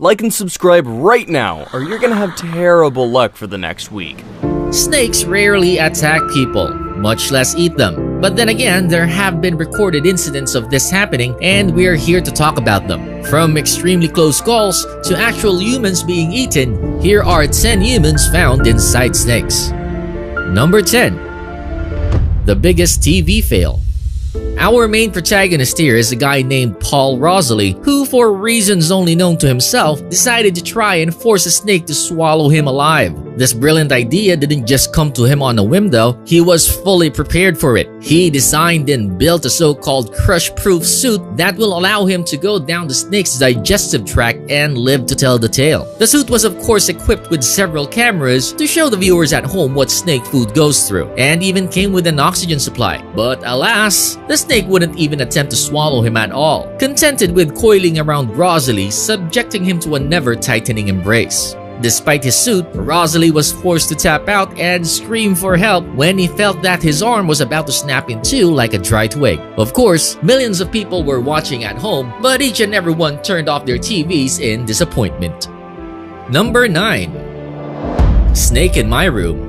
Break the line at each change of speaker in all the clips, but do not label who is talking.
Like and subscribe right now, or you're gonna have terrible luck for the next week.
Snakes rarely attack people, much less eat them. But then again, there have been recorded incidents of this happening, and we're here to talk about them. From extremely close calls to actual humans being eaten, here are 10 humans found inside snakes. Number 10. The biggest TV fail. Our main protagonist here is a guy named Paul Rosalie, who, for reasons only known to himself, decided to try and force a snake to swallow him alive. This brilliant idea didn't just come to him on a whim though, he was fully prepared for it. He designed and built a so-called crush-proof suit that will allow him to go down the snake's digestive tract and live to tell the tale. The suit was of course equipped with several cameras to show the viewers at home what snake food goes through, and even came with an oxygen supply. But alas, the snake wouldn't even attempt to swallow him at all, contented with coiling around Rosalie, subjecting him to a never-tightening embrace. Despite his suit, Rosalie was forced to tap out and scream for help when he felt that his arm was about to snap in two like a dry twig. Of course, millions of people were watching at home, but each and every one turned off their TVs in disappointment. Number 9. Snake in my room.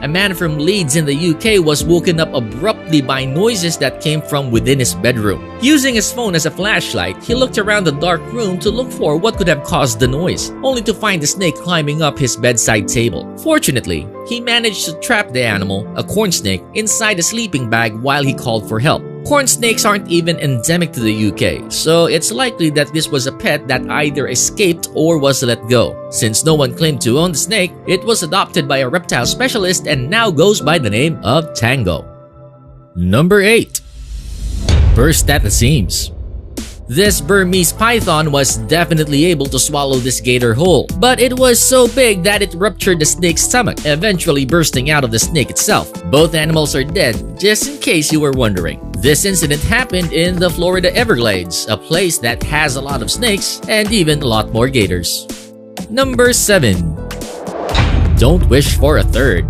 A man from Leeds in the UK was woken up abruptly by noises that came from within his bedroom. Using his phone as a flashlight, he looked around the dark room to look for what could have caused the noise, only to find the snake climbing up his bedside table. Fortunately, he managed to trap the animal, a corn snake, inside a sleeping bag while he called for help. Corn snakes aren't even endemic to the UK, so it's likely that this was a pet that either escaped or was let go. Since no one claimed to own the snake, it was adopted by a reptile specialist and now goes by the name of Tango. Number 8. Burst at the seams. This Burmese python was definitely able to swallow this gator whole, but it was so big that it ruptured the snake's stomach, eventually bursting out of the snake itself. Both animals are dead, just in case you were wondering. This incident happened in the Florida Everglades, a place that has a lot of snakes and even a lot more gators. Number 7. Don't wish for a third.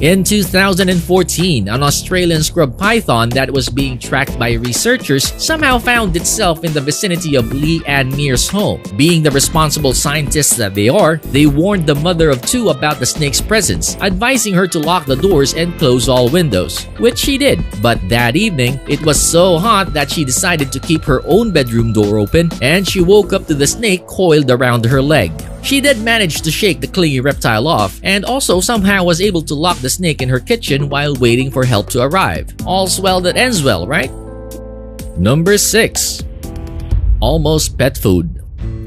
In 2014, an Australian scrub python that was being tracked by researchers somehow found itself in the vicinity of Lee Ann Mears' home. Being the responsible scientists that they are, they warned the mother of two about the snake's presence, advising her to lock the doors and close all windows, which she did. But that evening, it was so hot that she decided to keep her own bedroom door open, and she woke up to the snake coiled around her leg. She did manage to shake the clingy reptile off, and also somehow was able to lock the snake in her kitchen while waiting for help to arrive. All's well that ends well, right? Number 6. Almost pet food.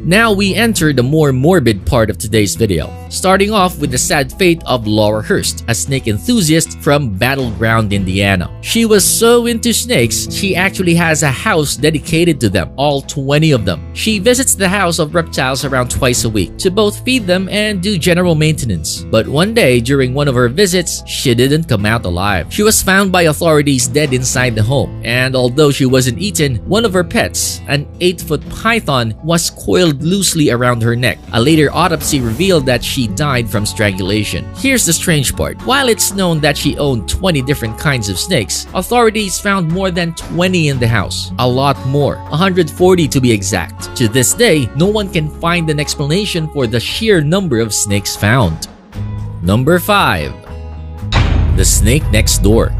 Now we enter the more morbid part of today's video, starting off with the sad fate of Laura Hurst, a snake enthusiast from Battleground, Indiana. She was so into snakes, she actually has a house dedicated to them, all 20 of them. She visits the house of reptiles around twice a week to both feed them and do general maintenance. But one day during one of her visits, she didn't come out alive. She was found by authorities dead inside the home, and although she wasn't eaten, one of her pets, an 8-foot python, was coiled loosely around her neck. A later autopsy revealed that she died from strangulation. Here's the strange part. While it's known that she owned 20 different kinds of snakes, authorities found more than 20 in the house. A lot more, 140 to be exact. To this day, no one can find an explanation for the sheer number of snakes found. Number 5. The snake next door.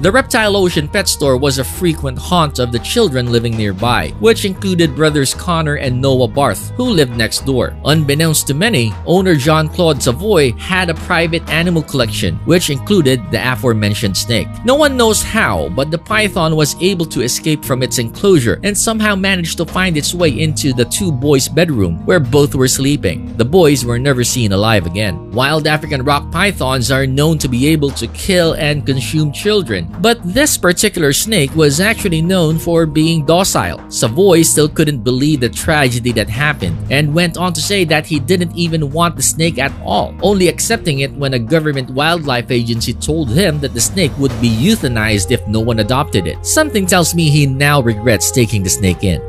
The Reptile Ocean pet store was a frequent haunt of the children living nearby, which included brothers Connor and Noah Barth, who lived next door. Unbeknownst to many, owner Jean-Claude Savoy had a private animal collection, which included the aforementioned snake. No one knows how, but the python was able to escape from its enclosure and somehow managed to find its way into the two boys' bedroom, where both were sleeping. The boys were never seen alive again. Wild African rock pythons are known to be able to kill and consume children, but this particular snake was actually known for being docile. Savoy still couldn't believe the tragedy that happened and went on to say that he didn't even want the snake at all, only accepting it when a government wildlife agency told him that the snake would be euthanized if no one adopted it. Something tells me he now regrets taking the snake in.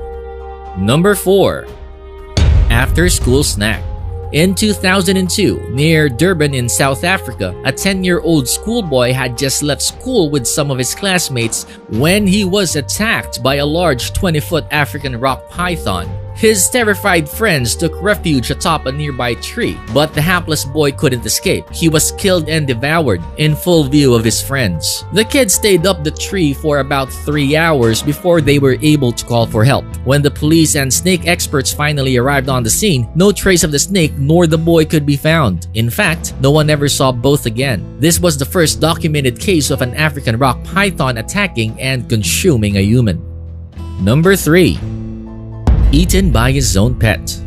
Number 4. After school snack. In 2002, near Durban in South Africa, a 10-year-old schoolboy had just left school with some of his classmates when he was attacked by a large 20-foot African rock python. His terrified friends took refuge atop a nearby tree, but the hapless boy couldn't escape. He was killed and devoured in full view of his friends. The kids stayed up the tree for about 3 hours before they were able to call for help. When the police and snake experts finally arrived on the scene, no trace of the snake nor the boy could be found. In fact, no one ever saw both again. This was the first documented case of an African rock python attacking and consuming a human. Number 3. Eaten by his own pet.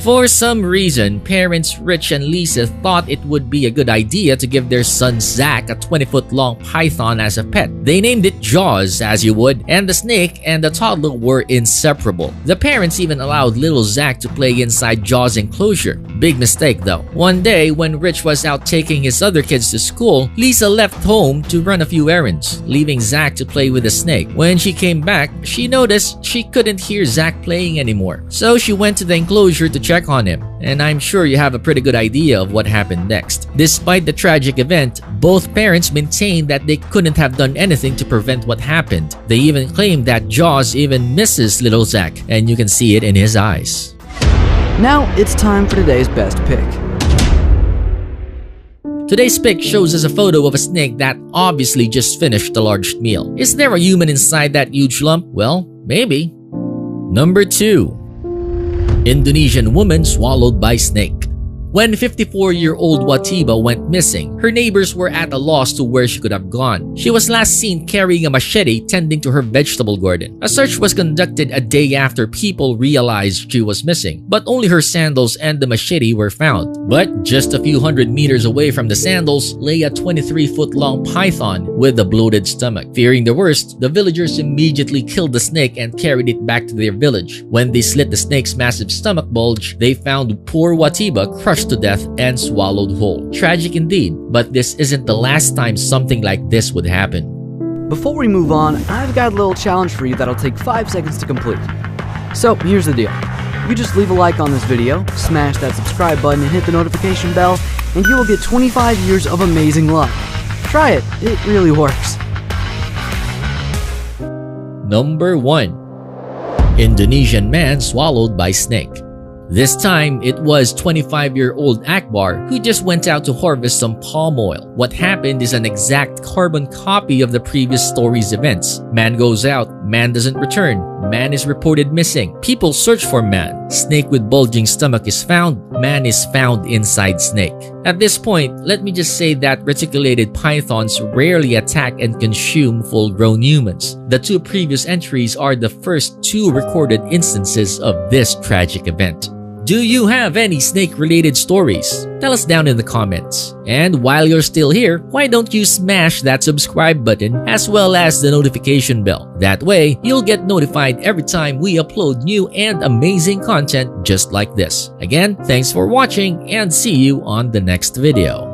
For some reason, parents Rich and Lisa thought it would be a good idea to give their son Zach a 20-foot-long python as a pet. They named it Jaws, as you would, and the snake and the toddler were inseparable. The parents even allowed little Zach to play inside Jaws' enclosure. Big mistake though. One day, when Rich was out taking his other kids to school, Lisa left home to run a few errands, leaving Zach to play with the snake. When she came back, she noticed she couldn't hear Zach playing anymore. So she went to the enclosure to check on him, and I'm sure you have a pretty good idea of what happened next. Despite the tragic event, both parents maintained that they couldn't have done anything to prevent what happened. They even claimed that Jaws even misses little Zach, and you can see it in his eyes.
Now it's time for today's best pick.
Today's pick shows us a photo of a snake that obviously just finished a large meal. Is there a human inside that huge lump? Well, maybe. Number 2. Indonesian woman swallowed by snake. When 54-year-old Watiba went missing, her neighbors were at a loss to where she could have gone. She was last seen carrying a machete tending to her vegetable garden. A search was conducted a day after people realized she was missing, but only her sandals and the machete were found. But just a few hundred meters away from the sandals lay a 23-foot-long python with a bloated stomach. Fearing the worst, the villagers immediately killed the snake and carried it back to their village. When they slit the snake's massive stomach bulge, they found poor Watiba crushed to death and swallowed whole. Tragic indeed, but this isn't the last time something like this would happen.
Before we move on, I've got a little challenge for you that'll take 5 seconds to complete. So here's the deal. You just leave a like on this video, smash that subscribe button and hit the notification bell, and you will get 25 years of amazing luck. Try it, it really works.
Number 1. Indonesian man swallowed by snake. This time, it was 25-year-old Akbar who just went out to harvest some palm oil. What happened is an exact carbon copy of the previous story's events. Man goes out, man doesn't return, man is reported missing. People search for man. Snake with bulging stomach is found, man is found inside snake. At this point, let me just say that reticulated pythons rarely attack and consume full-grown humans. The 2 previous entries are the first 2 recorded instances of this tragic event. Do you have any snake-related stories? Tell us down in the comments. And while you're still here, why don't you smash that subscribe button as well as the notification bell? That way, you'll get notified every time we upload new and amazing content just like this. Again, thanks for watching and see you on the next video.